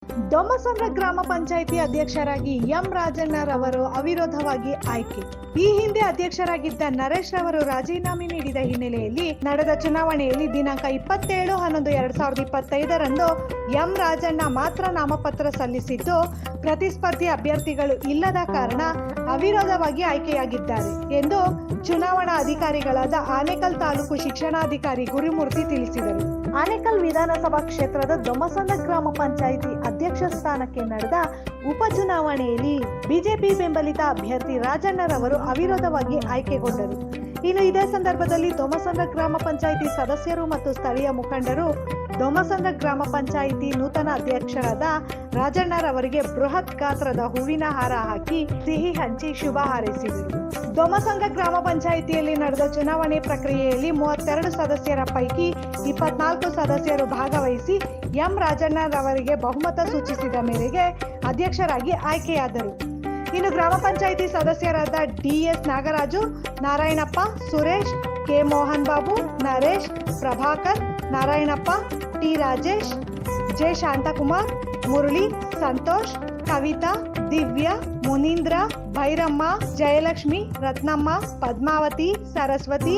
ದೊಮ್ಮಸಂದ್ರ ಗ್ರಾಮ ಪಂಚಾಯಿತಿ ಅಧ್ಯಕ್ಷರಾಗಿ ಎಂ ರಾಜಣ್ಣರವರು ಅವಿರೋಧವಾಗಿ ಆಯ್ಕೆ. ಈ ಹಿಂದೆ ಅಧ್ಯಕ್ಷರಾಗಿದ್ದ ನರೇಶ್ ರವರು ರಾಜೀನಾಮೆ ನೀಡಿದ ಹಿನ್ನೆಲೆಯಲ್ಲಿ ನಡೆದ ಚುನಾವಣೆಯಲ್ಲಿ ದಿನಾಂಕ 27/11/2025ರಂದು ಎಂ ರಾಜಣ್ಣ ಮಾತ್ರ ನಾಮಪತ್ರ ಸಲ್ಲಿಸಿದ್ದು, ಪ್ರತಿಸ್ಪರ್ಧಿ ಅಭ್ಯರ್ಥಿಗಳು ಇಲ್ಲದ ಕಾರಣ ಅವಿರೋಧವಾಗಿ ಆಯ್ಕೆಯಾಗಿದ್ದಾರೆ ಎಂದು ಚುನಾವಣಾ ಅಧಿಕಾರಿಗಳಾದ ಆನೇಕಲ್ ತಾಲೂಕು ಶಿಕ್ಷಣಾಧಿಕಾರಿ ಗುರುಮೂರ್ತಿ ತಿಳಿಸಿದರು. ಆನೇಕಲ್ ವಿಧಾನಸಭಾ ಕ್ಷೇತ್ರದ ದೊಮ್ಮಸಂದ್ರ ಗ್ರಾಮ ಪಂಚಾಯಿತಿ ಅಧ್ಯಕ್ಷ ಸ್ಥಾನಕ್ಕೆ ನಡೆದ ಉಪಚುನಾವಣೆಯಲ್ಲಿ ಬಿಜೆಪಿ ಬೆಂಬಲಿತ ಅಭ್ಯರ್ಥಿ ರಾಜಣ್ಣರವರು ಅವಿರೋಧವಾಗಿ ಆಯ್ಕೆಗೊಂಡರು. ಇನ್ನು ಇದೇ ಸಂದರ್ಭದಲ್ಲಿ ದೊಮ್ಮಸಂದ್ರ ಗ್ರಾಮ ಪಂಚಾಯಿತಿ ಸದಸ್ಯರು ಮತ್ತು ಸ್ಥಳೀಯ ಮುಖಂಡರು ದೊಮ್ಮಸಂದ್ರ ಗ್ರಾಮ ಪಂಚಾಯಿತಿ ನೂತನ ಅಧ್ಯಕ್ಷರಾದ ರಾಜಣ್ಣರವರಿಗೆ ಬೃಹತ್ ಗಾತ್ರದ ಹೂವಿನ ಹಾರ ಹಾಕಿ ಸಿಹಿ ಹಂಚಿ ಶುಭ ಹಾರೈಸಿದರು. ದೊಮ್ಮಸಂದ್ರ ಗ್ರಾಮ ಪಂಚಾಯಿತಿಯಲ್ಲಿ ನಡೆದ ಚುನಾವಣೆ ಪ್ರಕ್ರಿಯೆಯಲ್ಲಿ 32 ಸದಸ್ಯರ ಪೈಕಿ 24 ಸದಸ್ಯರು ಭಾಗವಹಿಸಿ ಎಂ ರಾಜಣ್ಣರವರಿಗೆ ಬಹುಮತ ಸೂಚಿಸಿದ ಮೇರೆಗೆ ಅಧ್ಯಕ್ಷರಾಗಿ ಆಯ್ಕೆಯಾದರು. ಇನ್ನು ಗ್ರಾಮ ಪಂಚಾಯಿತಿ ಸದಸ್ಯರಾದ D S Nagaraju, Narayanappa, Suresh, K Mohan Babu, Naresh, Prabhakar, Narayanappa, T Rajesh, J Shanthakumar, Murali, Santosh, Kavitha, Divya, Munindra, Bhairamma, Jayalakshmi, Ratnamma, Padmavathi, Saraswathi,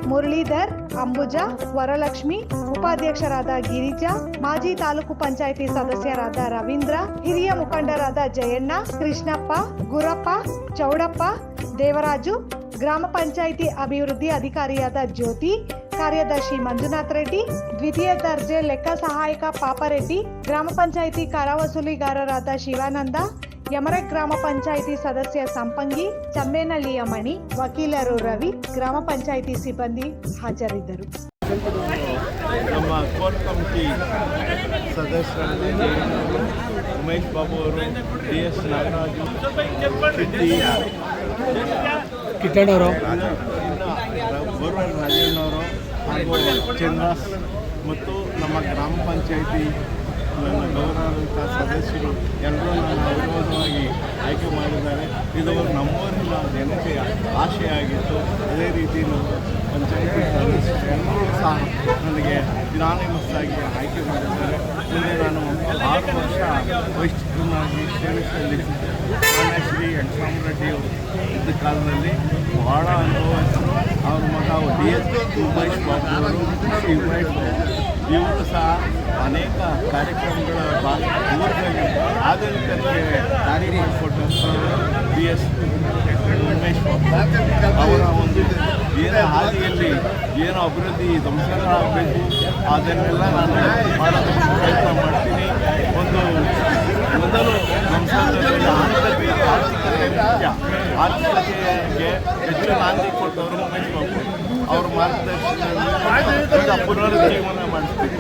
Muralidhar, Ambuja, Varalakshmi, ಉಪಾಧ್ಯಕ್ಷರಾದ ಗಿರಿಜಾ, ಮಾಜಿ ತಾಲೂಕು ಪಂಚಾಯಿತಿ ಸದಸ್ಯರಾದ ರವೀಂದ್ರ, ಹಿರಿಯ ಮುಖಂಡರಾದ ಜಯಣ್ಣ, ಕೃಷ್ಣಪ್ಪ, ಗುರಪ್ಪ, ಚೌಡಪ್ಪ, ದೇವರಾಜು, ಗ್ರಾಮ ಪಂಚಾಯಿತಿ ಅಭಿವೃದ್ಧಿ ಅಧಿಕಾರಿಯಾದ ಜ್ಯೋತಿ, ಕಾರ್ಯದರ್ಶಿ ಮಂಜುನಾಥ್ ರೆಡ್ಡಿ, ದ್ವಿತೀಯ ದರ್ಜೆ ಲೆಕ್ಕ ಸಹಾಯಕ ಪಾಪರೆಡ್ಡಿ, ಗ್ರಾಮ ಪಂಚಾಯಿತಿ ಕರ ವಸೂಲಿಗಾರರಾದ ಶಿವಾನಂದ, ಯಮರ ಗ್ರಾಮ ಪಂಚಾಯಿತಿ ಸದಸ್ಯ ಸಂಪಂಗಿ, ಚಮ್ಮೇನಹಳ್ಳಿಯ ಮಣಿ, ವಕೀಲರು ರವಿ, ಗ್ರಾಮ ಪಂಚಾಯಿತಿ ಸಿಬ್ಬಂದಿ ಹಾಜರಿದ್ದರು. ನಮ್ಮ ಕೋರ್ ಕಮಿಟಿ ಸದಸ್ಯರಾದ ಉಮೇಶ್ ಬಾಬು ಅವರು, ಡಿ ಎಸ್ ನಾಗರಾಜು, ಕಿಟ್ಟಣ್ಣವರು, ಬೋರ್ವೆಲ್ ರಾಜಣ್ಣವರು ಹಾಗೂ ಚಂದ್ರಾಸ್ ಮತ್ತು ನಮ್ಮ ಗ್ರಾಮ ಪಂಚಾಯಿತಿ ಗೌರವಾನ್ವಿತ ಸದಸ್ಯರು ಎಲ್ಲರೂ ನನ್ನ ಅವಿರೋಧವಾಗಿ ಆಯ್ಕೆ ಮಾಡಿದ್ದಾರೆ. ಇದು ನಮ್ಮೂರಿನ ಜನತೆಯ ಆಶೆಯಾಗಿತ್ತು. ಅದೇ ರೀತಿ ನಮ್ಮ ಪಂಚಾಯಿತಿ ಸದಸ್ಯರು ಎಲ್ಲರೂ ಸಹ ನನಗೆ ಯುನಾನಿಮಸ್ ಆಗಿ ಆಯ್ಕೆ ಮಾಡಿದ್ದಾರೆ. ಮುಂದೆ ನಾನು 6 ವರ್ಷ ವೈಸ್ ಚೇರ್ಮನ್ನಾಗಿ ಸೇವೆ ಸಲ್ಲಿಸಿದ್ದೆ. ಶ್ರೀ ರೆಡ್ಡಿಯವರು ಇದ್ದ ಕಾಲದಲ್ಲಿ ಬಹಳ ಅನುಭವಿಸಿದರು. ಅವ್ರ ಮಗ ಡಿ ಎಸ್ ಉಮೇಶ್ ಬಾಬು ಅವರು, ಶ್ರೀ ಉಮೇಶ್ ಬಾಬು ಇವರು ಸಹ ಅನೇಕ ಕಾರ್ಯಕ್ರಮಗಳ ಊರಿನಲ್ಲಿ ಆಡಳಿತಕ್ಕೆ ದಾರಿ ಮಾಡಿಕೊಟ್ಟಂಥವರು ಡಿ ಎಸ್ ಉಮೇಶ್ ಬಾಬು ಅವರ ಒಂದು ಏನೋ ಹಾದಿಯಲ್ಲಿ ಏನೋ ಅಭಿವೃದ್ಧಿ ಧ್ವಂಸಗಳ ಆಗಬೇಕು ಅದನ್ನೆಲ್ಲ ನಾನು ಮಾಡೋದಕ್ಕೆ ಪ್ರಯತ್ನ ಮಾಡ್ತೀನಿ. ಮೊದಲು ಧ್ವಂಸದಲ್ಲಿ ಆರ್ಥಿಕತೆ ಮುಖ್ಯ. ಆರ್ಥಿಕತೆಗೆ ಹೆಚ್ಚು ನಾಂದಿ ಕೊಟ್ಟವರು ಉಮೇಶ್ ಬಾಬು ಅವ್ರ ಮಾರ್ಗದರ್ಶನದಲ್ಲಿ ಪುನರುಜ್ಜೀವನ ಮಾಡಿಸ್ತೀನಿ.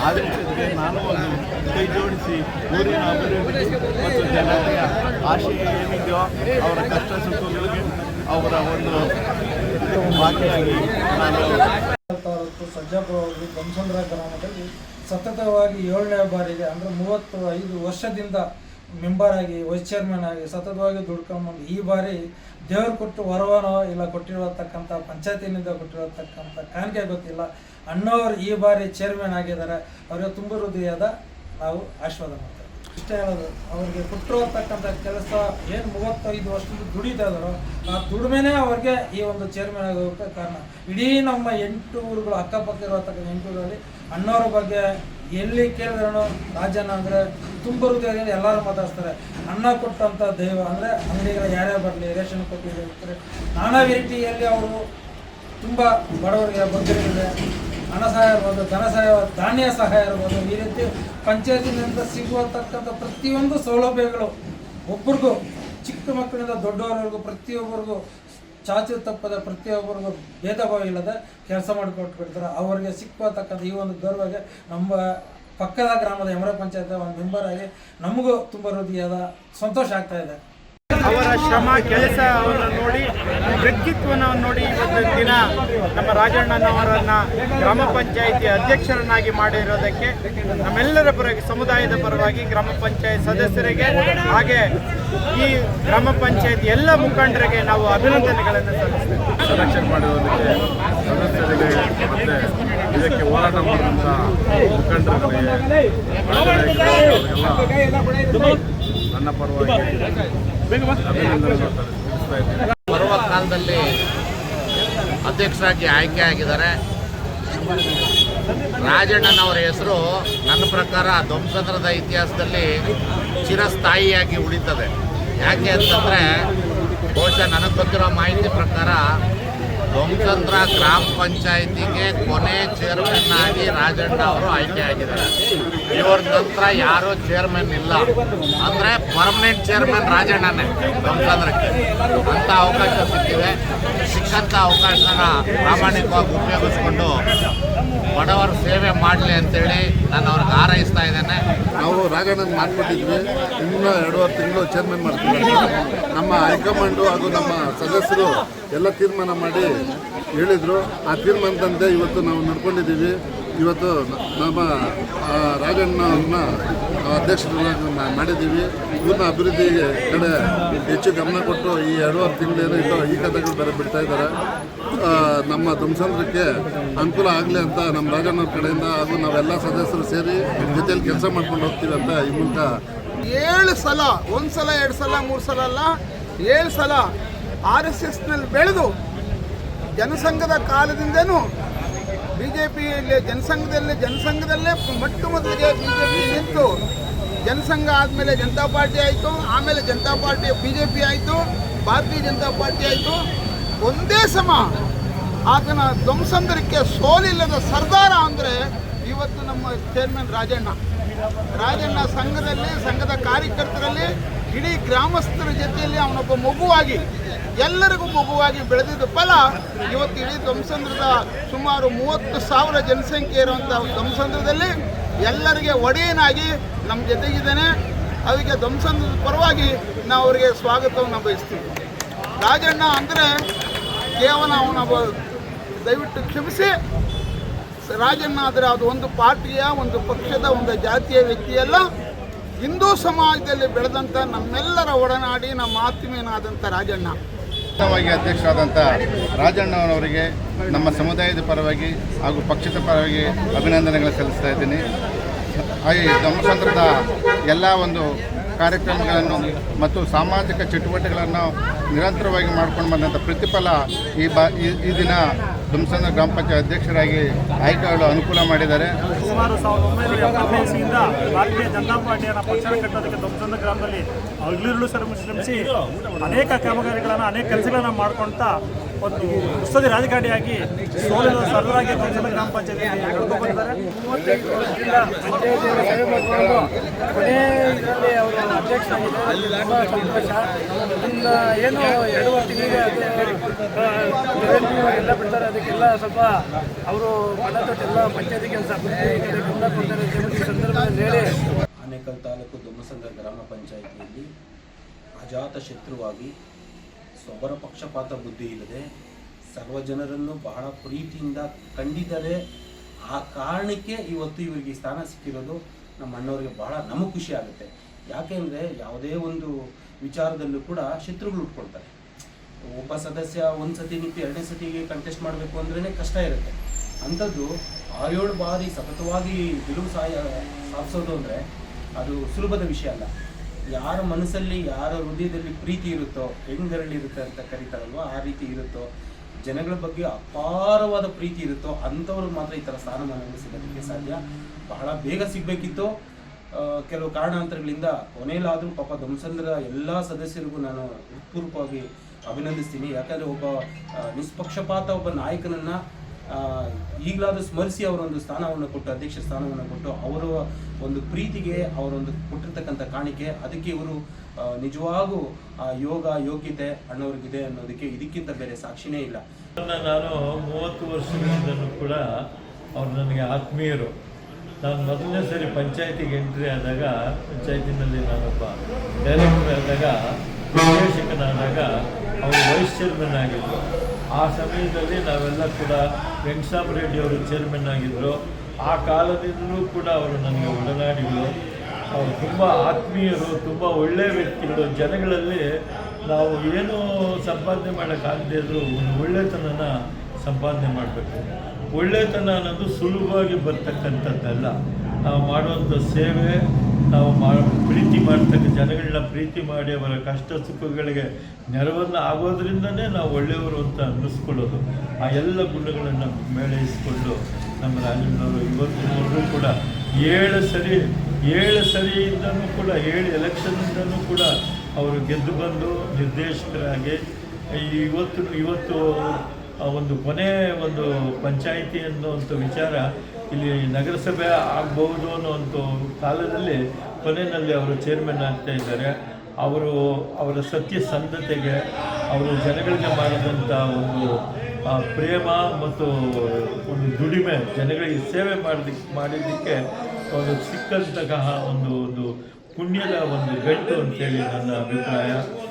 ಆದಕ್ಕೆ ನಾನು ಒಂದು ಕೈ ಜೋಡಿಸಿ ಊರಿನ ಅಭಿವೃದ್ಧಿ ಮತ್ತು ಜನತೆಯ ಆಶೆ ಏನಿದೆಯೋ ಅವರ ಕಷ್ಟ ಸುಖಗಳಿಗೆ ಅವರ ಒಂದು ಭಾಗಿಯಾಗಿ ನಾನು ಸಜ್ಜಾಪುರವಾಗಿ ದೊಮ್ಮಸಂದ್ರ ಗ್ರಾಮದಲ್ಲಿ ಸತತವಾಗಿ 7ನೇ ಬಾರಿಗೆ ಅಂದರೆ 35 ವರ್ಷದಿಂದ ಮೆಂಬರ್ ಆಗಿ ವೈಸ್ ಚೇರ್ಮನ್ ಆಗಿ ಸತತವಾಗಿ ದುಡ್ಕೊಂಡ್ಬಂದು ಈ ಬಾರಿ ದೇವರು ಕೊಟ್ಟು ವರವನೋ ಇಲ್ಲ ಕೊಟ್ಟಿರತಕ್ಕಂಥ ಪಂಚಾಯತಿನಿಂದ ಕೊಟ್ಟಿರತಕ್ಕಂಥ ಕಾಣಿಕೆ ಗೊತ್ತಿಲ್ಲ, ಅಣ್ಣವರು ಈ ಬಾರಿ ಚೇರ್ಮನ್ ಆಗಿದ್ದಾರೆ. ಅವರಿಗೆ ತುಂಬ ಹೃದಯದ ನಾವು ಆಶೀರ್ವಾದ ಮಾಡ್ತೇವೆ. ಇಷ್ಟೇ ಹೇಳೋದು, ಅವ್ರಿಗೆ ಕೊಟ್ಟಿರತಕ್ಕಂಥ ಕೆಲಸ ಏನು 35 ವರ್ಷದಿಂದ ದುಡಿತಾ ಇದ್ದಾರೋ ಆ ದುಡಿಮೆನೇ ಅವ್ರಿಗೆ ಈ ಒಂದು ಚೇರ್ಮನ್ ಆಗೋಕ್ಕೆ ಕಾರಣ. ಇಡೀ ನಮ್ಮ 8 ಊರುಗಳು ಅಕ್ಕಪಕ್ಕ ಇರತಕ್ಕಂಥ 8 ಊರಲ್ಲಿ ಅಣ್ಣವ್ರ ಬಗ್ಗೆ ಎಲ್ಲಿ ಕೇಳಿದ್ರೂ ರಾಜಣ್ಣ ಅಂದರೆ ತುಂಬ ಹೃದಯದಿಂದ ಎಲ್ಲರೂ ಮಾತಾಡ್ತಾರೆ. ಅನ್ನ ಕೊಟ್ಟಂಥ ದೈವ ಅಂದರೆ ಅಂಗಡಿಗಳ ಯಾರೇ ಬರಲಿ ರೇಷನ್ ಕೊಟ್ಟಿರ್ತಾರೆ, ನಾನಾ ರೀತಿಯಲ್ಲಿ ಅವರು ತುಂಬ ಬಡವರಿಗೆ ಬಗ್ಗರಿಗೆ ಹಣ ಸಹಾಯ ಇರ್ಬೋದು, ಧನ ಸಹಾಯ, ಧಾನ್ಯ ಸಹಾಯ ಇರ್ಬೋದು, ಈ ರೀತಿ ಪಂಚಾಯತಿನಿಂದ ಸಿಗುವತಕ್ಕಂಥ ಪ್ರತಿಯೊಂದು ಸೌಲಭ್ಯಗಳು ಒಬ್ರಿಗೂ ಚಿಕ್ಕ ಮಕ್ಕಳಿಂದ ದೊಡ್ಡವರವರೆಗೂ ಪ್ರತಿಯೊಬ್ಬರಿಗೂ ಚಾಚು ತಪ್ಪದ ಪ್ರತಿಯೊಬ್ಬರಿಗೂ ಭೇದ ಭಾವ ಇಲ್ಲದೆ ಕೆಲಸ ಮಾಡಿಕೊಟ್ಬಿಡ್ತಾರೆ. ಅವರಿಗೆ ಸಿಕ್ಕತಕ್ಕಂಥ ಈ ಒಂದು ಗೌರವಕ್ಕೆ ನಮ್ಮ ಪಕ್ಕದ ಗ್ರಾಮದ ಯಮರ ಪಂಚಾಯತ್ ಒಂದು ಮೆಂಬರ್ ಆಗಿ ನಮಗೂ ತುಂಬ ಹೃದಯದ ಸಂತೋಷ ಆಗ್ತಾ ಇದೆ. ಅವರ ಶ್ರಮ ಕೆಲಸವನ್ನು ನೋಡಿ, ವ್ಯಕ್ತಿತ್ವವನ್ನು ನೋಡಿ ಇವತ್ತು ದಿನ ನಮ್ಮ ರಾಜಣ್ಣನವರನ್ನು ಗ್ರಾಮ ಪಂಚಾಯಿತಿ ಅಧ್ಯಕ್ಷರನ್ನಾಗಿ ಮಾಡಿರೋದಕ್ಕೆ ನಮ್ಮೆಲ್ಲರ ಪರವಾಗಿ, ಸಮುದಾಯದ ಪರವಾಗಿ, ಗ್ರಾಮ ಪಂಚಾಯತ್ ಸದಸ್ಯರಿಗೆ ಹಾಗೆ ಈ ಗ್ರಾಮ ಪಂಚಾಯತ್ ಎಲ್ಲ ಮುಖಂಡರಿಗೆ ನಾವು ಅಭಿನಂದನೆಗಳನ್ನು ಸಲ್ಲಿಸ್ತೇವೆ. ಸೆಲೆಕ್ಷನ್ ಮಾಡಿರೋದಕ್ಕೆ ಸದಸ್ಯರಿಗೆ ಮತ್ತು ಇದಕ್ಕೆ ಹೋರಾಟ ಮಾಡಿದಂಥ ಮುಖಂಡರಿಗೆ ನನ್ನ ಪರವಾಗಿ ಅಭಿನಂದನೆಗಳನ್ನು ತಿಳಿಸ್ತಾ ಇದ್ದೇನೆ. ಬರುವ ಕಾಲದಲ್ಲಿ ಅಧ್ಯಕ್ಷರಾಗಿ ಆಯ್ಕೆ ಆಗಿದ್ದಾರೆ. ರಾಜಣ್ಣನವರ ಹೆಸರು ನನ್ನ ಪ್ರಕಾರ ಧ್ವಂಸಂದ್ರದ ಇತಿಹಾಸದಲ್ಲಿ ಚಿರಸ್ಥಾಯಿಯಾಗಿ ಉಳಿತದೆ. ಯಾಕೆ ಅಂತಂದರೆ ಬಹುಶಃ ನನಗೆ ಗೊತ್ತಿರೋ ಮಾಹಿತಿ ಪ್ರಕಾರ ಧ್ವಂಸಂದ್ರ ಗ್ರಾಮ ಪಂಚಾಯಿತಿಗೆ ಕೊನೆ ಚೇರ್ಮನ್ ಆಗಿ ರಾಜಣ್ಣ ಅವರು ಆಯ್ಕೆ ಆಗಿದ್ದಾರೆ. ಇವ್ರ ನಂತರ ಯಾರೂ ಚೇರ್ಮನ್ ಇಲ್ಲ, ಅಂದರೆ ಪರ್ಮನೆಂಟ್ ಚೇರ್ಮನ್ ರಾಜಣ್ಣನೇ ಧ್ವಂಸಂದ್ರಕ್ಕೆ. ಅಂಥ ಅವಕಾಶ ಸಿಕ್ಕಿದೆ. ಸಿಕ್ಕಂಥ ಅವಕಾಶನ ಪ್ರಾಮಾಣಿಕವಾಗಿ ಉಪಯೋಗಿಸ್ಕೊಂಡು ಬಡವರ ಸೇವೆ ಮಾಡಲಿ ಅಂತೇಳಿ ನಾನು ಅವ್ರಿಗೆ ಹಾರೈಸ್ತಾ ಇದ್ದೇನೆ. ನಾವು ರಾಜಣ್ಣನ ಮಾಡಿಕೊಟ್ಟಿದ್ವಿ, ಇನ್ನೂ 2.5 ತಿಂಗಳು ಚೇರ್ಮನ್ ಮಾಡ್ತೀವಿ. ನಮ್ಮ ಹೈಕಮಾಂಡು ಹಾಗೂ ನಮ್ಮ ಸದಸ್ಯರು ಎಲ್ಲ ತೀರ್ಮಾನ ಮಾಡಿ ಹೇಳಿದರು. ಆ ತೀರ್ಮಾನದಂತೆ ಇವತ್ತು ನಾವು ನಡ್ಕೊಂಡಿದ್ದೀವಿ. ಇವತ್ತು ನಮ್ಮ ರಾಜಣ್ಣವ್ರನ್ನ ಅಧ್ಯಕ್ಷರನ್ನ ಮಾಡಿದ್ದೀವಿ. ಇವ್ರನ್ನ ಅಭಿವೃದ್ಧಿ ಕಡೆ ಹೆಚ್ಚು ಗಮನ ಕೊಟ್ಟು ಈ 2.5 ತಿಂಗಳೇನೋ ಇಟ್ಟು ಈ ಕಥೆಗಳು ಬೇರೆ ಬಿಡ್ತಾ ಇದ್ದಾರೆ. ನಮ್ಮ ಧ್ವಂಸಂದ್ರಕ್ಕೆ ಅನುಕೂಲ ಆಗಲಿ ಅಂತ ನಮ್ಮ ರಾಜಣ್ಣವ್ರ ಕಡೆಯಿಂದ ಹಾಗೂ ನಾವೆಲ್ಲ ಸದಸ್ಯರು ಸೇರಿ ಜೊತೆಯಲ್ಲಿ ಕೆಲಸ ಮಾಡ್ಕೊಂಡು ಹೋಗ್ತೀವಿ ಅಂತ ಈ ಮೂಲಕ 7 ಸಲ, 1 ಸಲ 2 ಸಲ 3 ಸಲ ಅಲ್ಲ, 7 ಸಲ RSSನಲ್ಲಿ ಬೆಳೆದು ಜನಸಂಘದ ಕಾಲದಿಂದನೂ BJPಯಲ್ಲಿ ಜನಸಂಘದಲ್ಲೇ ಮೊಟ್ಟ ಮೊದಲಿಗೆ BJP ನಿಂತು ಜನಸಂಘ ಆದಮೇಲೆ ಜನತಾ ಪಾರ್ಟಿ ಆಯಿತು, ಆಮೇಲೆ ಜನತಾ ಪಾರ್ಟಿ BJP ಆಯಿತು, ಭಾರತೀಯ ಜನತಾ ಪಾರ್ಟಿ ಆಯಿತು. ಒಂದೇ ಸಮ ಆತನ ಧ್ವಂಸಂದ್ರಕ್ಕೆ ಸೋಲಿಲ್ಲದ ಸರ್ದಾರ ಅಂದರೆ ಇವತ್ತು ನಮ್ಮ ಚೇರ್ಮನ್ ರಾಜಣ್ಣ ಸಂಘದ ಕಾರ್ಯಕರ್ತರಲ್ಲಿ ಇಡೀ ಗ್ರಾಮಸ್ಥರ ಜೊತೆಯಲ್ಲಿ ಅವನೊಬ್ಬ ಮಗುವಾಗಿ, ಎಲ್ಲರಿಗೂ ಮಗುವಾಗಿ ಬೆಳೆದಿದ್ದ ಫಲ ಇವತ್ತು ಇಡೀ ಧ್ವಂಸಂದ್ರದ ಸುಮಾರು 30,000 ಜನಸಂಖ್ಯೆ ಇರುವಂಥ ಧ್ವಂಸಂದ್ರದಲ್ಲಿ ಎಲ್ಲರಿಗೆ ಒಡೆಯನಾಗಿ ನಮ್ಮ ಜೊತೆಗಿದ್ದಾನೆ. ಅದಕ್ಕೆ ಧ್ವಂಸಂದ್ರದ ಪರವಾಗಿ ನಾವು ಅವರಿಗೆ ಸ್ವಾಗತವನ್ನು ಬಯಸ್ತೀವಿ. ರಾಜಣ್ಣ ಅಂದರೆ ಕೇವಲ ದಯವಿಟ್ಟು ಕ್ಷಮಿಸಿ, ರಾಜಣ್ಣ ಆದರೆ ಅದು ಒಂದು ಪಾರ್ಟಿಯ, ಒಂದು ಪಕ್ಷದ, ಒಂದು ಜಾತಿಯ ವ್ಯಕ್ತಿಯಲ್ಲ. ಹಿಂದೂ ಸಮಾಜದಲ್ಲಿ ಬೆಳೆದಂಥ ನಮ್ಮೆಲ್ಲರ ಒಡನಾಡಿ ನಮ್ಮ ಆತ್ಮೀಯನಾದಂಥ ರಾಜಣ್ಣ. ಅಧ್ಯಕ್ಷರಾದಂಥ ರಾಜಣ್ಣವರವರಿಗೆ ನಮ್ಮ ಸಮುದಾಯದ ಪರವಾಗಿ ಹಾಗೂ ಪಕ್ಷದ ಪರವಾಗಿ ಅಭಿನಂದನೆಗಳು ಸಲ್ಲಿಸ್ತಾ ಇದ್ದೀನಿ. ಈ ಧ್ವಂಸಂದ್ರದ ಎಲ್ಲ ಒಂದು ಕಾರ್ಯಕ್ರಮಗಳನ್ನು ಮತ್ತು ಸಾಮಾಜಿಕ ಚಟುವಟಿಕೆಗಳನ್ನು ನಿರಂತರವಾಗಿ ಮಾಡ್ಕೊಂಡು ಬಂದಂಥ ಪ್ರತಿಫಲ ಈ ದಿನ ಧ್ವಂಸಂದ್ರ ಗ್ರಾಮ ಪಂಚಾಯತ್ ಅಧ್ಯಕ್ಷರಾಗಿ ಆಯ್ಕೆಗಳು ಅನುಕೂಲ ಮಾಡಿದ್ದಾರೆ. ಸುಮಾರು 1970 ಇಸವಿಯಿಂದ ಭಾರತೀಯ ಜನತಾ ಪಾರ್ಟಿಯನ್ನು ಪಕ್ಷ ಕಟ್ಟೋದಕ್ಕೆ ಧ್ವಂಸಂದ್ರ ಗ್ರಾಮದಲ್ಲಿ ಹಗಲಿರುಳು ಶ್ರಮಿಸಿ ಅನೇಕ ಕಾಮಗಾರಿಗಳನ್ನು, ಅನೇಕ ಕೆಲಸಗಳನ್ನು ಮಾಡ್ಕೊಳ್ತಾ ಒಂದು ಉತ್ಸದಿ ರಾಜಕಾರಣಿಯಾಗಿ ಸೋಲಿನ ಸರ್ವರಾಗಿ ಧ್ವಂಸಂದ್ರ ಗ್ರಾಮ ಪಂಚಾಯತ್ ಹೇಳ್ಕೊಂಡ್ಬಂದಿದ್ದಾರೆ. 35 ವರ್ಷದಿಂದ ಪಂಚಾಯತಿಯಲ್ಲಿ ಸೇವೆ ಮಾಡಿಕೊಂಡು ಕೊನೆ ಇದರಲ್ಲಿ ಅವರು ಅಧ್ಯಕ್ಷರಾಗಿದ್ದಾರೆ. ತುಂಬ ಸಂತೋಷ. ಇನ್ನು ಏನು 2 ತಿಂಗಳಿಗೆ ಎಲ್ಲ ಬಿಡ್ತಾರೆ, ಅದಕ್ಕೆಲ್ಲ ಸ್ವಲ್ಪ ಅವರು ಮನ ತೊಟ್ಟೆಲ್ಲ ಪಂಚಾಯತಿ ಕೆಲಸ ಗಮನ ಕೊಡ್ತಾರೆ ಈ ಸಂದರ್ಭದಲ್ಲಿ ಹೇಳಿ. ಆನೇಕಲ್ ತಾಲೂಕು ಧ್ವಂಸಂದ್ರ ಗ್ರಾಮ ಪಂಚಾಯಿತಿಯಲ್ಲಿ ಅಜಾತ ಶತ್ರುವಾಗಿ ಸ್ವಬರ ಪಕ್ಷಪಾತ ಬುದ್ಧಿ ಇಲ್ಲದೆ ಸರ್ವಜನರನ್ನು ಬಹಳ ಪ್ರೀತಿಯಿಂದ ಕಂಡಿದ್ದಾರೆ. ಆ ಕಾರಣಕ್ಕೆ ಇವತ್ತು ಇವರಿಗೆ ಸ್ಥಾನ ಸಿಕ್ಕಿರೋದು ನಮ್ಮ ಅಣ್ಣವರಿಗೆ ಬಹಳ ನಮಗೆ ಖುಷಿ ಆಗುತ್ತೆ. ಯಾಕೆಂದರೆ ಯಾವುದೇ ಒಂದು ವಿಚಾರದಲ್ಲೂ ಕೂಡ ಶತ್ರುಗಳು ಉಟ್ಕೊಳ್ತಾರೆ. ಒಬ್ಬ ಸದಸ್ಯ ಒಂದು ಸತಿ ನಿಂತು 2ನೇ ಸತಿಗೆ ಕಂಟೆಸ್ಟ್ ಮಾಡಬೇಕು ಅಂದ್ರೇ ಕಷ್ಟ ಇರುತ್ತೆ. ಅಂಥದ್ದು 6-7 ಬಾರಿ ಸತತವಾಗಿ ಗೆಲುವು ಸಾಧಿಸೋದು ಅಂದರೆ ಅದು ಸುಲಭದ ವಿಷಯ ಅಲ್ಲ. ಯಾರ ಮನಸ್ಸಲ್ಲಿ, ಯಾರ ಹೃದಯದಲ್ಲಿ ಪ್ರೀತಿ ಇರುತ್ತೋ, ಹೆಂಗರಳಿರುತ್ತೆ ಅಂತ ಕರೀತಾರಲ್ವ, ಆ ರೀತಿ ಇರುತ್ತೋ, ಜನಗಳ ಬಗ್ಗೆ ಅಪಾರವಾದ ಪ್ರೀತಿ ಇರುತ್ತೋ ಅಂಥವ್ರಿಗೆ ಮಾತ್ರ ಈ ಥರ ಸ್ಥಾನಮಾನಗಳು ಸಿಗೋದಕ್ಕೆ ಸಾಧ್ಯ. ಬಹಳ ಬೇಗ ಸಿಗಬೇಕಿತ್ತು. ಕೆಲವು ಕಾರಣಾಂತರಗಳಿಂದ ಕೊನೆಯಲ್ಲಾದರೂ ಪಾಪ ಧ್ವಂಸಂದ್ರ ಎಲ್ಲ ಸದಸ್ಯರಿಗೂ ನಾನು ಹೃತ್ಪೂರ್ವಕವಾಗಿ ಅಭಿನಂದಿಸ್ತೀನಿ. ಯಾಕಂದರೆ ಒಬ್ಬ ನಿಷ್ಪಕ್ಷಪಾತ ಒಬ್ಬ ನಾಯಕನನ್ನು ಈಗಲಾದರೂ ಸ್ಮರಿಸಿ ಅವರೊಂದು ಸ್ಥಾನವನ್ನು ಕೊಟ್ಟು, ಅಧ್ಯಕ್ಷ ಸ್ಥಾನವನ್ನು ಕೊಟ್ಟು, ಅವರ ಒಂದು ಪ್ರೀತಿಗೆ ಅವರೊಂದು ಕೊಟ್ಟಿರ್ತಕ್ಕಂಥ ಕಾಣಿಕೆ, ಅದಕ್ಕೆ ಇವರು ನಿಜವಾಗೂ ಯೋಗ್ಯತೆ ಅಣ್ಣವ್ರಿಗಿದೆ ಅನ್ನೋದಕ್ಕೆ ಇದಕ್ಕಿಂತ ಬೇರೆ ಸಾಕ್ಷಿನೇ ಇಲ್ಲ. ನಾನು 30 ವರ್ಷಗಳಿಂದಲೂ ಕೂಡ ಅವರು ನನಗೆ ಆತ್ಮೀಯರು. ನಾನು ಮೊದಲನೇ ಸರಿ ಪಂಚಾಯತಿಗೆ ಎಂಟ್ರಿ ಆದಾಗ, ಪಂಚಾಯತಿನಲ್ಲಿ ನಾನೊಬ್ಬ ಡೈರೆಕ್ಟರ್ ಆದಾಗ, ನಿರ್ದೇಶಕನಾದಾಗ ಅವರು ವೈಸ್ ಚೇರ್ಮನ್ ಆಗಿದ್ದರು. ಆ ಸಮಯದಲ್ಲಿ ನಾವೆಲ್ಲ ಕೂಡ ವೆಂಕಟರಾಮ ರೆಡ್ಡಿ ಅವರು ಚೇರ್ಮನ್ ಆಗಿದ್ದರು. ಆ ಕಾಲದಿಂದಲೂ ಕೂಡ ಅವರು ನನಗೆ ಒಡನಾಡಿಗಳು. ಅವರು ತುಂಬ ಆತ್ಮೀಯರು, ತುಂಬ ಒಳ್ಳೆಯ ವ್ಯಕ್ತಿಗಳು. ಜನಗಳಲ್ಲಿ ನಾವು ಏನು ಸಂಪಾದನೆ ಮಾಡೋಕ್ಕಾಗದೇ ಇದ್ದರೂ ಒಂದು ಒಳ್ಳೆತನನ ಸಂಪಾದನೆ ಮಾಡಬೇಕು. ಒಳ್ಳೆತನ ಅನ್ನೋದು ಸುಲಭವಾಗಿ ಬರ್ತಕ್ಕಂಥದ್ದಲ್ಲ. ನಾವು ಮಾಡುವಂಥ ಸೇವೆ, ನಾವು ಪ್ರೀತಿ ಮಾಡ್ತಕ್ಕ ಜನಗಳನ್ನ ಪ್ರೀತಿ ಮಾಡಿ ಅವರ ಕಷ್ಟ ಸುಖಗಳಿಗೆ ನೆರವನ್ನು ಆಗೋದ್ರಿಂದನೇ ನಾವು ಒಳ್ಳೆಯವರು ಅಂತ ಅನ್ನಿಸ್ಕೊಳ್ಳೋದು. ಆ ಎಲ್ಲ ಗುಣಗಳನ್ನು ಮೇಳೈಸಿಕೊಂಡು ನಮ್ಮ ರಾಜಣ್ಣವರು ಇವತ್ತಿನವರೆಗೂ ಕೂಡ 7 ಸರಿಯಿಂದನೂ ಕೂಡ 7 ಎಲೆಕ್ಷನ್ನಿಂದನೂ ಕೂಡ ಅವರು ಗೆದ್ದು ಬಂದು ನಿರ್ದೇಶಕರಾಗಿ ಇವತ್ತು ಒಂದು ಒಂದು ಪಂಚಾಯಿತಿ ಅನ್ನುವಂಥ ವಿಚಾರ ಇಲ್ಲಿ ನಗರಸಭೆ ಆಗ್ಬೋದು ಅನ್ನುವಂಥ ಕಾಲದಲ್ಲಿ ಕೊನೆಯಲ್ಲಿ ಅವರು ಚೇರ್ಮನ್ ಆಗ್ತಾ ಇದ್ದಾರೆ. ಅವರ ಸತ್ಯಸಂಧತೆಗೆ, ಅವರು ಜನಗಳಿಗೆ ಮಾಡಿದಂಥ ಒಂದು ಪ್ರೇಮ ಮತ್ತು ಒಂದು ದುಡಿಮೆ, ಜನಗಳಿಗೆ ಸೇವೆ ಮಾಡಿದ್ದಕ್ಕೆ ಒಂದು ಸಿಕ್ಕಂತಹ ಒಂದು ಪುಣ್ಯದ ಒಂದು ಗಂಟು ಅಂತೇಳಿ ನನ್ನ ಅಭಿಪ್ರಾಯ.